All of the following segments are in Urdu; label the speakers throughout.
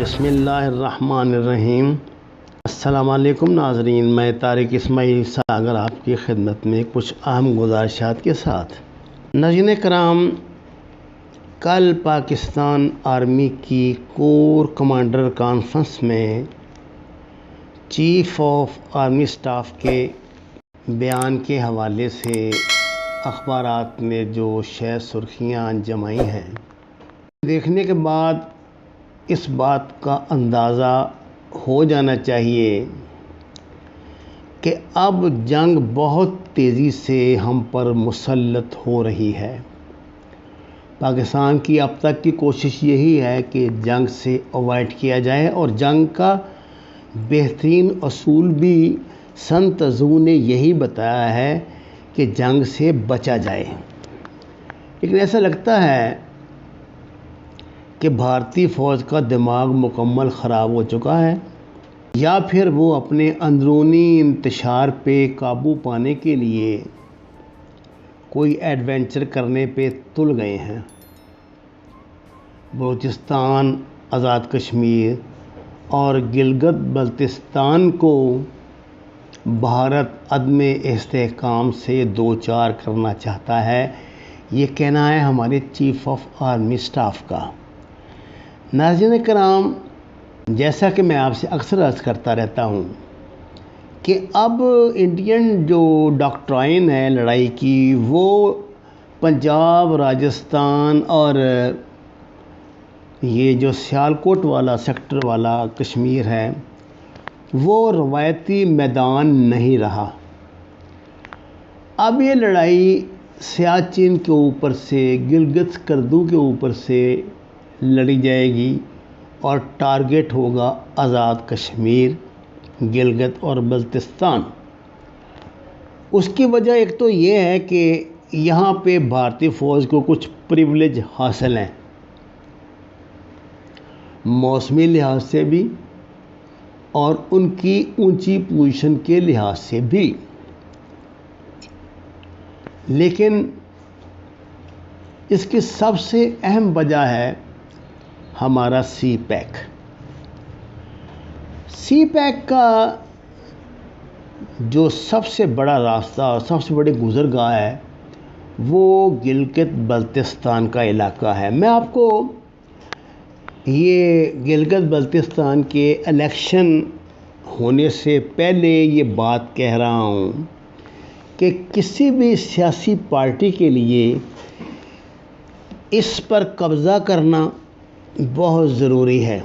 Speaker 1: بسم اللہ الرحمن الرحیم۔ السلام علیکم ناظرین، میں طارق اسماعیل ساگر آپ کی خدمت میں کچھ اہم گزارشات کے ساتھ۔ ناظرین کرام، کل پاکستان آرمی کی کور کمانڈر کانفرنس میں چیف آف آرمی سٹاف کے بیان کے حوالے سے اخبارات نے جو شاید سرخیاں جمائی ہیں، دیکھنے کے بعد اس بات کا اندازہ ہو جانا چاہیے کہ اب جنگ بہت تیزی سے ہم پر مسلط ہو رہی ہے۔ پاکستان کی اب تک کی کوشش یہی ہے کہ جنگ سے اوائڈ کیا جائے، اور جنگ کا بہترین اصول بھی سنت حضور نے یہی بتایا ہے کہ جنگ سے بچا جائے۔ لیکن ایسا لگتا ہے کہ بھارتی فوج کا دماغ مکمل خراب ہو چکا ہے، یا پھر وہ اپنے اندرونی انتشار پہ قابو پانے کے لیے کوئی ایڈونچر کرنے پہ تل گئے ہیں۔ بلوچستان، آزاد کشمیر اور گلگت بلتستان کو بھارت عدم استحکام سے دوچار کرنا چاہتا ہے، یہ کہنا ہے ہمارے چیف آف آرمی سٹاف کا۔ ناظرین کرام، جیسا کہ میں آپ سے اکثر عرض کرتا رہتا ہوں کہ اب انڈین جو ڈاکٹرائن ہے لڑائی کی، وہ پنجاب، راجستھان اور یہ جو سیالکوٹ والا سیکٹر والا کشمیر ہے، وہ روایتی میدان نہیں رہا۔ اب یہ لڑائی سیاچن کے اوپر سے، گلگت کردو کے اوپر سے لڑی جائے گی، اور ٹارگٹ ہوگا آزاد کشمیر، گلگت اور بلتستان۔ اس کی وجہ ایک تو یہ ہے کہ یہاں پہ بھارتی فوج کو کچھ پریولیج حاصل ہیں، موسمی لحاظ سے بھی اور ان کی اونچی پوزیشن کے لحاظ سے بھی۔ لیکن اس کی سب سے اہم وجہ ہے ہمارا سی پیک۔ سی پیک کا جو سب سے بڑا راستہ اور سب سے بڑی گزرگاہ ہے، وہ گلگت بلتستان کا علاقہ ہے۔ میں آپ کو یہ گلگت بلتستان کے الیکشن ہونے سے پہلے یہ بات کہہ رہا ہوں کہ کسی بھی سیاسی پارٹی کے لیے اس پر قبضہ کرنا بہت ضروری ہے،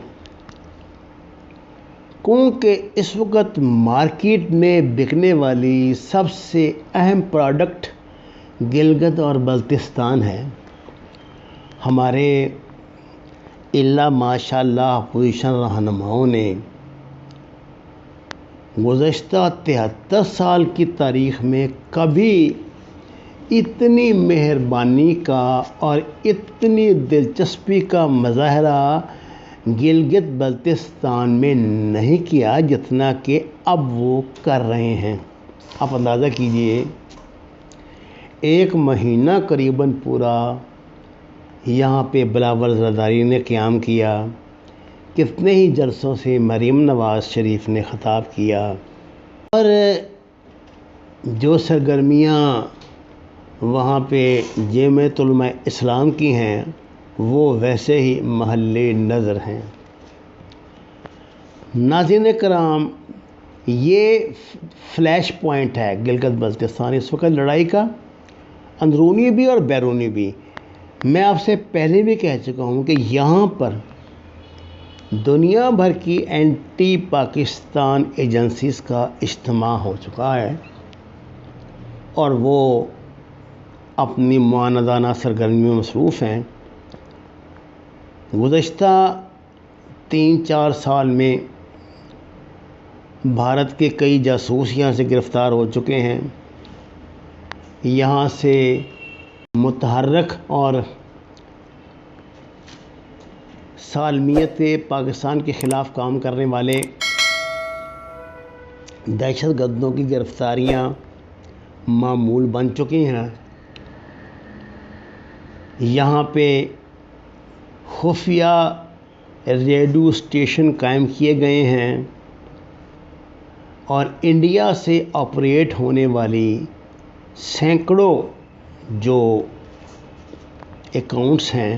Speaker 1: کیونکہ اس وقت مارکیٹ میں بکنے والی سب سے اہم پروڈکٹ گلگت اور بلتستان ہے۔ ہمارے اللہ ماشاء اللہ اپوزیشن رہنماؤں نے گزشتہ 73 سال کی تاریخ میں کبھی اتنی مہربانی کا اور اتنی دلچسپی کا مظاہرہ گلگت بلتستان میں نہیں کیا جتنا کہ اب وہ کر رہے ہیں۔ آپ اندازہ کیجئے، ایک مہینہ قریباً پورا یہاں پہ بلاول زرداری نے قیام کیا، کتنے ہی جلسوں سے مریم نواز شریف نے خطاب کیا، اور جو سرگرمیاں وہاں پہ جامعۃ علماء اسلام کی ہیں، وہ ویسے ہی محل نظر ہیں۔ ناظرین کرام، یہ فلیش پوائنٹ ہے گلگت بلتستان اس وقت لڑائی کا، اندرونی بھی اور بیرونی بھی۔ میں آپ سے پہلے بھی کہہ چکا ہوں کہ یہاں پر دنیا بھر کی اینٹی پاکستان ایجنسیز کا اجتماع ہو چکا ہے، اور وہ اپنی معاندانہ سرگرمیوں میں مصروف ہیں۔ گزشتہ 3-4 سال میں بھارت کے کئی جاسوس یہاں سے گرفتار ہو چکے ہیں، یہاں سے متحرک اور سالمیت پاکستان کے خلاف کام کرنے والے دہشت گردوں کی گرفتاریاں معمول بن چکی ہیں۔ یہاں پہ خفیہ ریڈیو اسٹیشن قائم کیے گئے ہیں اور انڈیا سے آپریٹ ہونے والی سینکڑوں جو اکاؤنٹس ہیں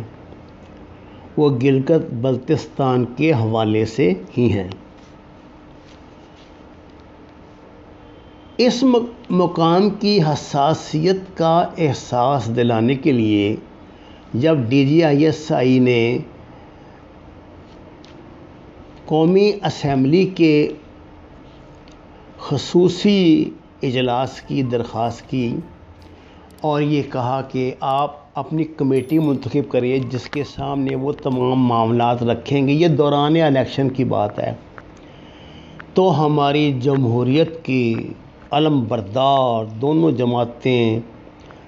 Speaker 1: وہ گلگت بلتستان کے حوالے سے ہی ہیں۔ اس مقام کی حساسیت کا احساس دلانے کے لیے جب DGISI نے قومی اسمبلی کے خصوصی اجلاس کی درخواست کی اور یہ کہا کہ آپ اپنی کمیٹی منتخب کریے جس کے سامنے وہ تمام معاملات رکھیں گے، یہ دوران الیکشن کی بات ہے، تو ہماری جمہوریت کی علم بردار دونوں جماعتیں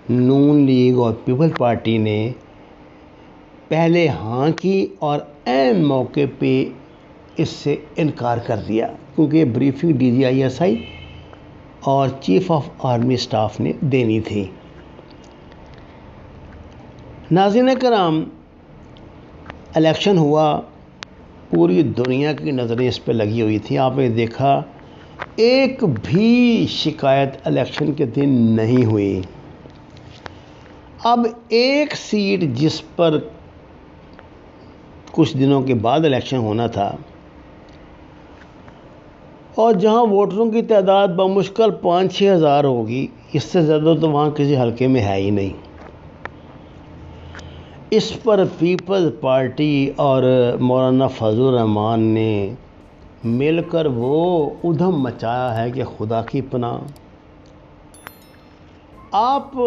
Speaker 1: نون لیگ اور پیپل پارٹی نے پہلے ہاں کی اور عین موقع پہ اس سے انکار کر دیا، کیونکہ یہ بریفنگ DGISI اور چیف آف آرمی اسٹاف نے دینی تھی۔ ناظرین کرام، الیکشن ہوا، پوری دنیا کی نظریں اس پہ لگی ہوئی تھی۔ آپ نے دیکھا ایک بھی شکایت الیکشن کے دن نہیں ہوئی۔ اب ایک سیٹ جس پر کچھ دنوں کے بعد الیکشن ہونا تھا اور جہاں ووٹروں کی تعداد بمشکل 5-6 ہزار ہوگی، اس سے زیادہ تو وہاں کسی حلقے میں ہے ہی نہیں، اس پر پیپلز پارٹی اور مولانا فضل الرحمان نے مل کر وہ ادھم مچایا ہے کہ خدا کی پناہ۔ آپ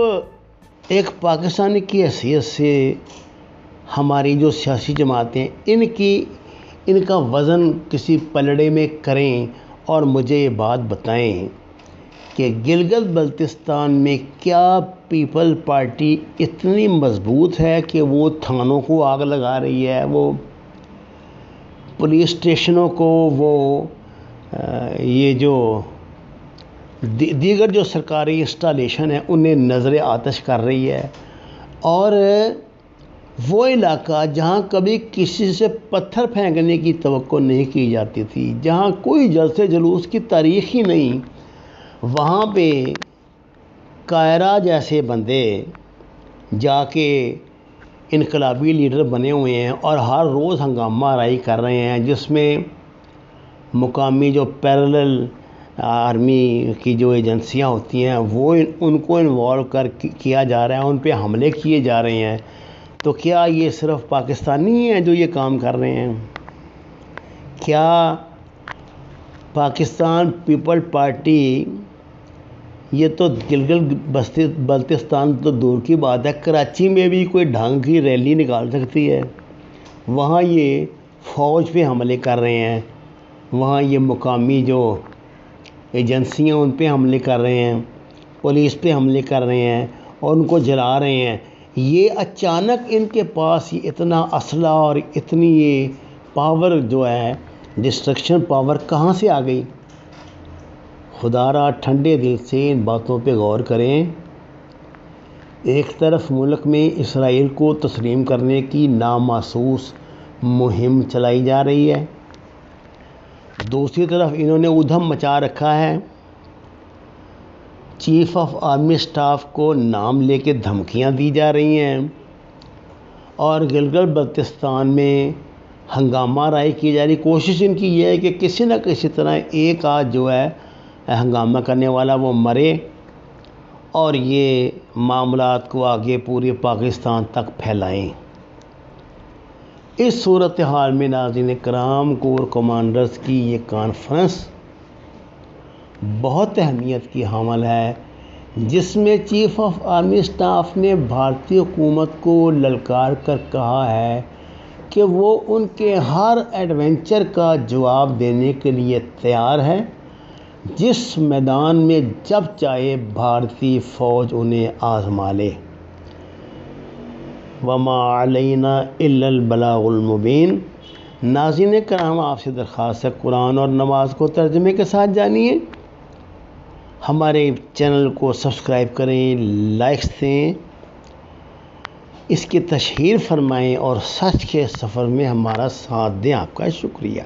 Speaker 1: ایک پاکستانی کی حیثیت سے ہماری جو سیاسی جماعتیں ان کا وزن کسی پلڑے میں کریں اور مجھے یہ بات بتائیں کہ گلگت بلتستان میں کیا پیپل پارٹی اتنی مضبوط ہے کہ وہ تھانوں کو آگ لگا رہی ہے، وہ پولیس اسٹیشنوں کو، وہ یہ جو دیگر جو سرکاری انسٹالیشن ہیں انہیں نظر آتش کر رہی ہے، اور وہ علاقہ جہاں کبھی کسی سے پتھر پھینکنے کی توقع نہیں کی جاتی تھی، جہاں کوئی جلسے جلوس کی تاریخ ہی نہیں، وہاں پہ کائرہ جیسے بندے جا کے انقلابی لیڈر بنے ہوئے ہیں اور ہر روز ہنگامہ آرائی کر رہے ہیں، جس میں مقامی جو پیرلل آرمی کی جو ایجنسیاں ہوتی ہیں وہ ان کو انوالو کیا جا رہا ہے، ان پہ حملے کیے جا رہے ہیں۔ تو کیا یہ صرف پاکستانی ہیں جو یہ کام کر رہے ہیں؟ کیا پاکستان پیپل پارٹی، یہ تو گلگت بلتستان تو دور کی بات ہے، کراچی میں بھی کوئی ڈھنگ کی ریلی نکال سکتی ہے؟ وہاں یہ فوج پہ حملے کر رہے ہیں، وہاں یہ مقامی جو ایجنسیاں ان پہ حملے کر رہے ہیں، پولیس پہ حملے کر رہے ہیں اور ان کو جلا رہے ہیں۔ یہ اچانک ان کے پاس اتنا اسلحہ اور اتنی یہ پاور جو ہے ڈسٹرکشن پاور کہاں سے آ گئی؟ خدا را ٹھنڈے دل سے ان باتوں پہ غور کریں۔ ایک طرف ملک میں اسرائیل کو تسلیم کرنے کی نامحسوس مہم چلائی جا رہی ہے، دوسری طرف انہوں نے ادھم مچا رکھا ہے، چیف آف آرمی اسٹاف کو نام لے کے دھمکیاں دی جا رہی ہیں اور گلگت بلتستان میں ہنگامہ آرائی کی جا رہی۔ کوشش ان کی یہ ہے کہ کسی نہ کسی طرح ایک آدھ جو ہے ہنگامہ کرنے والا وہ مرے اور یہ معاملات کو آگے پورے پاکستان تک پھیلائیں۔ اس صورتحال میں ناظرین کرام، کور کمانڈرز کی یہ کانفرنس بہت اہمیت کی حامل ہے، جس میں چیف آف آرمی اسٹاف نے بھارتی حکومت کو للکار کر کہا ہے کہ وہ ان کے ہر ایڈونچر کا جواب دینے کے لیے تیار ہے، جس میدان میں جب چاہے بھارتی فوج انہیں آزما لے۔ وما علینا الا البلاغ المبین۔ ناظرین کرام، آپ سے درخواست ہے قرآن اور نماز کو ترجمے کے ساتھ جانیے، ہمارے چینل کو سبسکرائب کریں، لائکس دیں اس کی تشہیر فرمائیں اور سچ کے سفر میں ہمارا ساتھ دیں۔ آپ کا شکریہ۔